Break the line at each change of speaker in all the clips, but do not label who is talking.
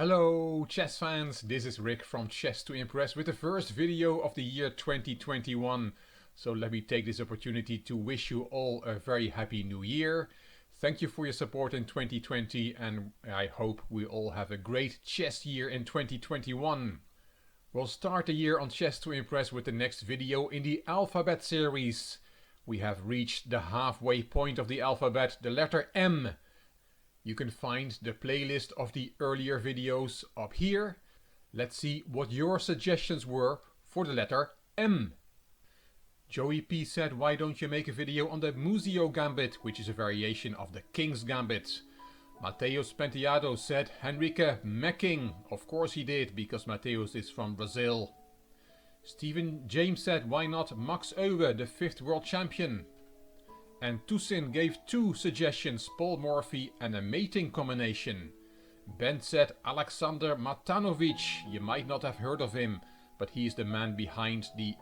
Hello chess fans, this is Rick from Chess to Impress with the first video of the year 2021. So let me take this opportunity to wish you all a very happy new year. Thank you for your support in 2020 and I hope we all have a great chess year in 2021. We'll start the year on Chess to Impress with the next video in the alphabet series. We have reached the halfway point of the alphabet, the letter M. You can find the playlist of the earlier videos up here. Let's see what your suggestions were for the letter M. Joey P said, why don't you make a video on the Muzio Gambit, which is a variation of the King's Gambit. Mateus Penteado said, Henrique Mecking. Of course he did, because Mateus is from Brazil. Stephen James said, why not Max Euwe, the 5th world champion? And Tusin gave two suggestions, Paul Morphy and a mating combination. Ben said Alexander Matanovic. You might not have heard of him, but he is the man behind the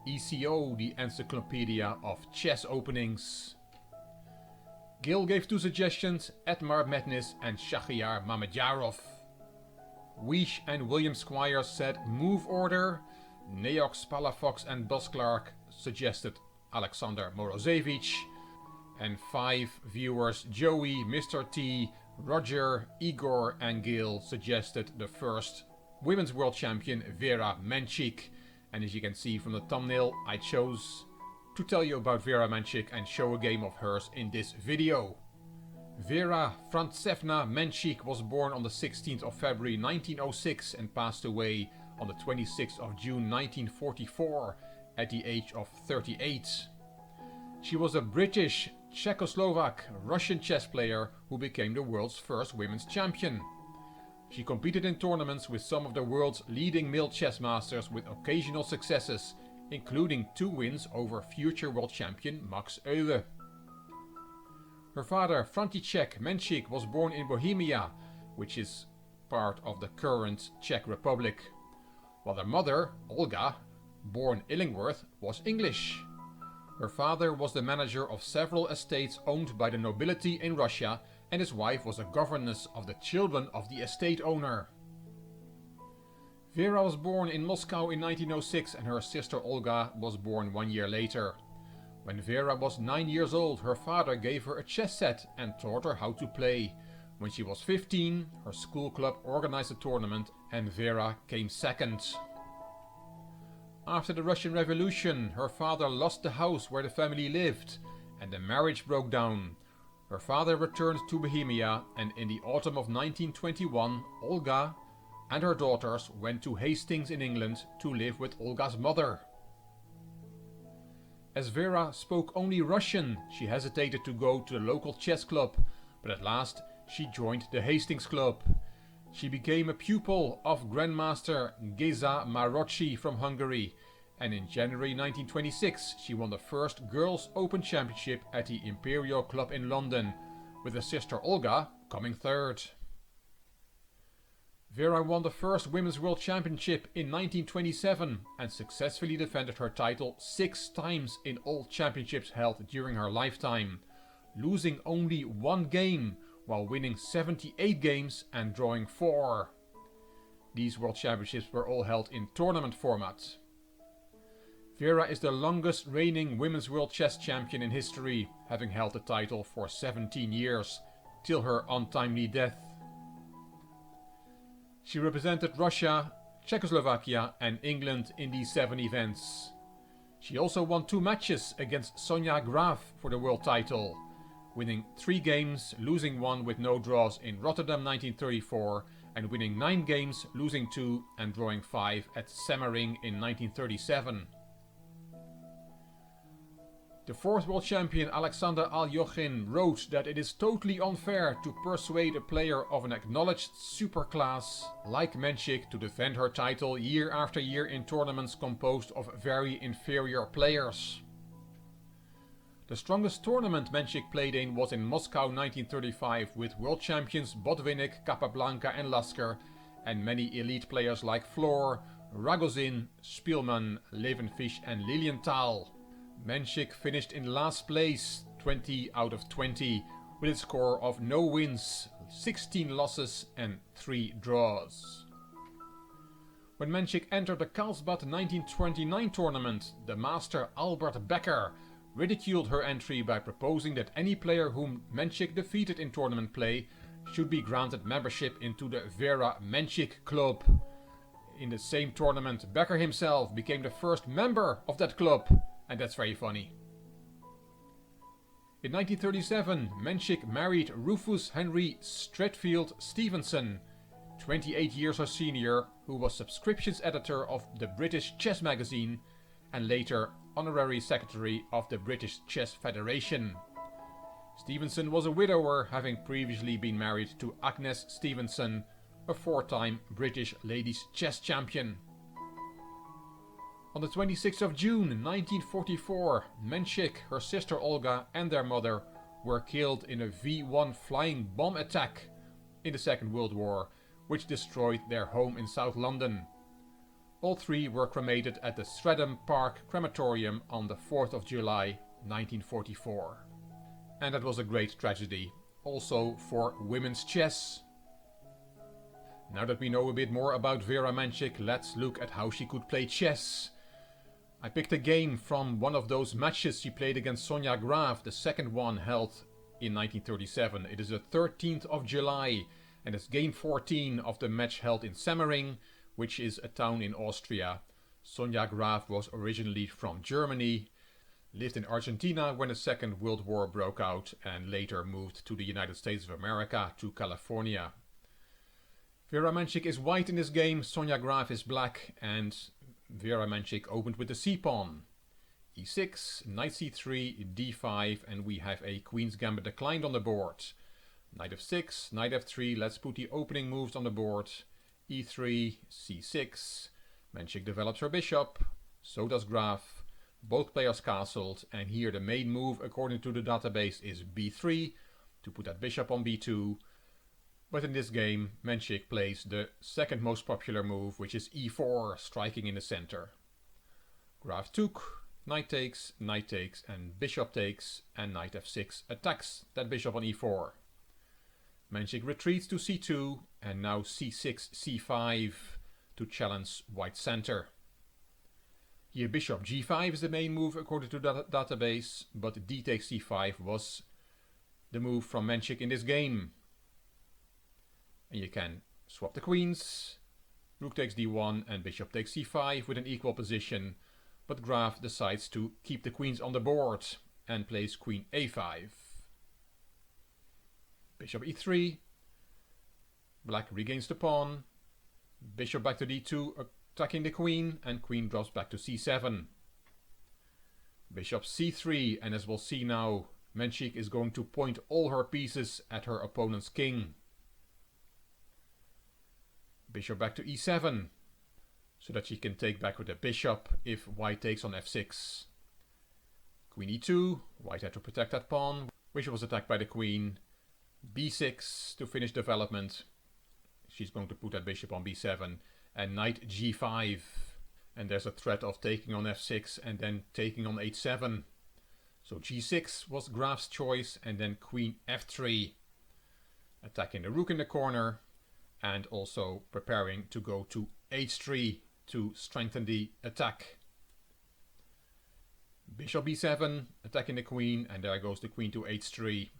ECO, the Encyclopedia of Chess Openings. Gil gave two suggestions, Edmar Metnis and Shahriar Mamedyarov. Weish and William Squires said Move Order. Neox Palafox and Buzz Clark suggested Alexander Morozevich. And 5 viewers, Joey, Mr. T, Roger, Igor and Gil suggested the first women's world champion Vera Menchik. And as you can see from the thumbnail, I chose to tell you about Vera Menchik and show a game of hers in this video. Vera Frantsevna Menchik was born on the 16th of February 1906 and passed away on the 26th of June 1944 at the age of 38. She was a British, Czechoslovak, Russian chess player who became the world's first women's champion. She competed in tournaments with some of the world's leading male chess masters with occasional successes, including 2 wins over future world champion Max Euwe. Her father, František Menchik, was born in Bohemia, which is part of the current Czech Republic, while her mother, Olga, born Illingworth, was English. Her father was the manager of several estates owned by the nobility in Russia, and his wife was a governess of the children of the estate owner. Vera was born in Moscow in 1906 and her sister Olga was born 1 year later. When Vera was 9 years old, her father gave her a chess set and taught her how to play. When she was 15, her school club organized a tournament and Vera came second. After the Russian Revolution, her father lost the house where the family lived and the marriage broke down. Her father returned to Bohemia and in the autumn of 1921, Olga and her daughters went to Hastings in England to live with Olga's mother. As Vera spoke only Russian, she hesitated to go to the local chess club, but at last she joined the Hastings Club. She became a pupil of Grandmaster Geza Marocci from Hungary, and in January 1926 she won the first Girls' Open Championship at the Imperial Club in London, with her sister Olga coming third. Vera won the first Women's World Championship in 1927 and successfully defended her title 6 times in all championships held during her lifetime, losing only 1 game while winning 78 games and drawing 4. These World Championships were all held in tournament format. Vera is the longest reigning Women's World Chess Champion in history, having held the title for 17 years, till her untimely death. She represented Russia, Czechoslovakia and England in these 7 events. She also won 2 matches against Sonja Graf for the world title, winning 3 games, losing 1 with no draws in Rotterdam 1934 and winning 9 games, losing 2 and drawing 5 at Semmering in 1937. The 4th world champion Alexander Alyoshin wrote that it is totally unfair to persuade a player of an acknowledged superclass like Menchik to defend her title year after year in tournaments composed of very inferior players. The strongest tournament Menchik played in was in Moscow 1935 with world champions Botvinnik, Capablanca and Lasker and many elite players like Floor, Ragozin, Spielmann, Levenfish and Lilienthal. Menchik finished in last place, 20 out of 20, with a score of no wins, 16 losses and 3 draws. When Menchik entered the Karlsbad 1929 tournament, the master Albert Becker ridiculed her entry by proposing that any player whom Menchik defeated in tournament play should be granted membership into the Vera Menchik Club. In the same tournament, Becker himself became the first member of that club, and that's very funny. In 1937, Menchik married Rufus Henry Stretfield Stevenson, 28 years her senior, who was subscriptions editor of the British Chess Magazine and later honorary secretary of the British Chess Federation. Stevenson was a widower, having previously been married to Agnes Stevenson, a 4-time British ladies chess champion. On the 26th of June 1944, Menchik, her sister Olga and their mother were killed in a V-1 flying bomb attack in the Second World War, which destroyed their home in South London. All 3 were cremated at the Streatham Park Crematorium on the 4th of July 1944. And that was a great tragedy, also for women's chess. Now that we know a bit more about Vera Menchik, let's look at how she could play chess. I picked a game from one of those matches she played against Sonja Graf, the second one held in 1937. It is the 13th of July and it's game 14 of the match held in Semmering, which is a town in Austria. Sonja Graf was originally from Germany, lived in Argentina when the Second World War broke out and later moved to the United States of America, to California. Vera Menchik is white in this game, Sonja Graf is black, and Vera Menchik opened with the c-pawn. e6, knight c3, d5, and we have a queen's gambit declined on the board. Knight f6, knight f3, let's put the opening moves on the board. e3, c6, Menchik develops her bishop, so does Graf. Both players castled, and here the main move according to the database is b3, to put that bishop on b2. But in this game, Menchik plays the second most popular move, which is e4, striking in the center. Graf took, knight takes, and bishop takes, and knight f6 attacks that bishop on e4. Menchik retreats to c2, and now c6, c5 to challenge white center. Here bishop g5 is the main move according to the database, but d takes c5 was the move from Menchik in this game. And you can swap the queens, rook takes d1 and bishop takes c5 with an equal position, but Graf decides to keep the queens on the board and plays queen a5. Bishop e3, black regains the pawn, bishop back to d2 attacking the queen, and queen drops back to c7. Bishop c3, and as we'll see now, Menchik is going to point all her pieces at her opponent's king. Bishop back to e7, so that she can take back with the bishop if white takes on f6. Queen e2, white had to protect that pawn, which was attacked by the queen. b6 to finish development. She's going to put that bishop on b7, and knight g5. And there's a threat of taking on f6 and then taking on h7. So g6 was Graf's choice, and then queen f3. Attacking the rook in the corner, and also preparing to go to h3 to strengthen the attack. Bishop b7, attacking the queen, and there goes the queen to h3.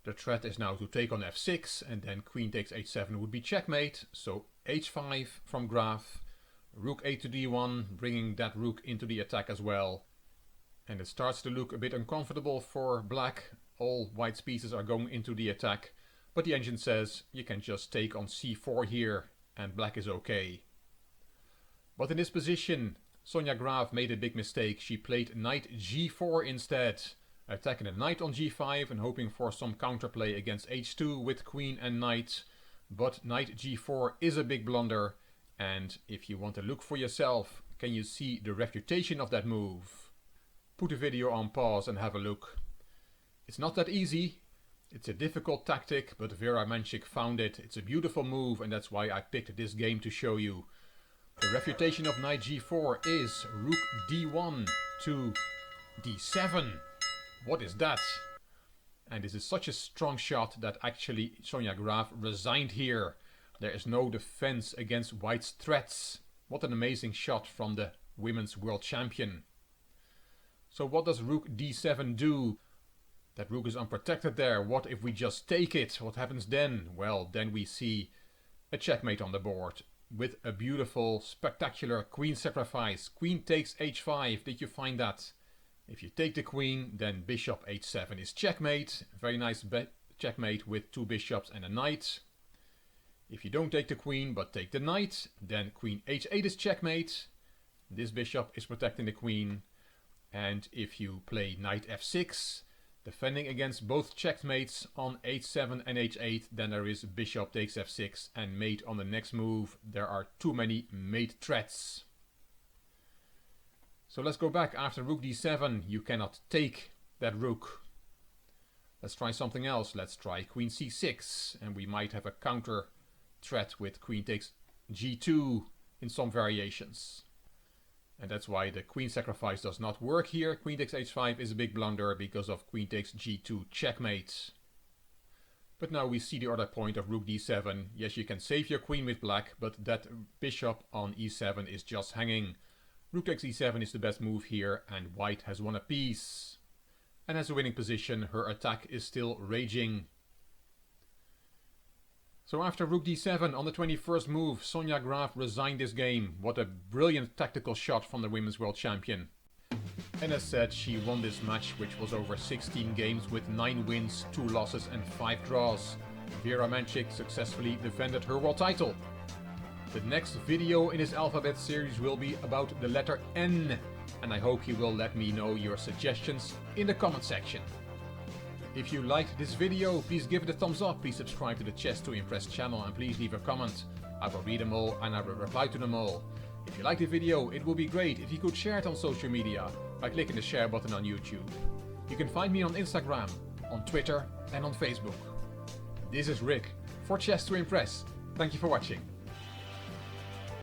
The threat is now to take on f6, and then queen takes h7 would be checkmate. So h5 from Graf, rook a to d1, bringing that rook into the attack as well. And it starts to look a bit uncomfortable for black. All white's pieces are going into the attack, but the engine says you can just take on c4 here, and black is okay. But in this position, Sonja Graf made a big mistake. She played knight g4 instead, attacking the knight on g5 and hoping for some counterplay against h2 with queen and knight. But knight g4 is a big blunder, and if you want to look for yourself, can you see the refutation of that move? Put the video on pause and have a look. It's not that easy. It's a difficult tactic, but Vera Menchik found it. It's a beautiful move, and that's why I picked this game to show you. The refutation of knight g4 is rook d1 to d7. What is that? And this is such a strong shot that actually Sonia Graf resigned here. There is no defense against white's threats. What an amazing shot from the women's world champion. So what does rook d7 do? That rook is unprotected there. What if we just take it? What happens then? Well, then we see a checkmate on the board with a beautiful, spectacular queen sacrifice. Queen takes h5. Did you find that? If you take the queen, then bishop h7 is checkmate. Very nice checkmate with two bishops and a knight. If you don't take the queen but take the knight, then queen h8 is checkmate. This bishop is protecting the queen. And if you play knight f6, defending against both checkmates on h7 and h8, then there is bishop takes f6 and mate on the next move. There are too many mate threats. So let's go back. After rook d7, you cannot take that rook. Let's try something else. Let's try queen c6, and we might have a counter threat with queen takes g2 in some variations. And that's why the queen sacrifice does not work here. Queen takes h5 is a big blunder because of queen takes g2 checkmate. But now we see the other point of rook d7. Yes, you can save your queen with black, but that bishop on e7 is just hanging. Rook takes e7 is the best move here, and white has won a piece. And has a winning position. Her attack is still raging. So after rook d7 on the 21st move, Sonia Graf resigned this game. What a brilliant tactical shot from the women's world champion. And as said, she won this match, which was over 16 games with 9 wins, 2 losses and 5 draws. Vera Mancik successfully defended her world title. The next video in this alphabet series will be about the letter N, and I hope you will let me know your suggestions in the comment section. If you liked this video, please give it a thumbs up, please subscribe to the Chess to Impress channel, and please leave a comment. I will read them all and I will reply to them all. If you liked the video, it would be great if you could share it on social media by clicking the share button on YouTube. You can find me on Instagram, on Twitter and on Facebook. This is Rick for Chess to Impress. Thank you for watching.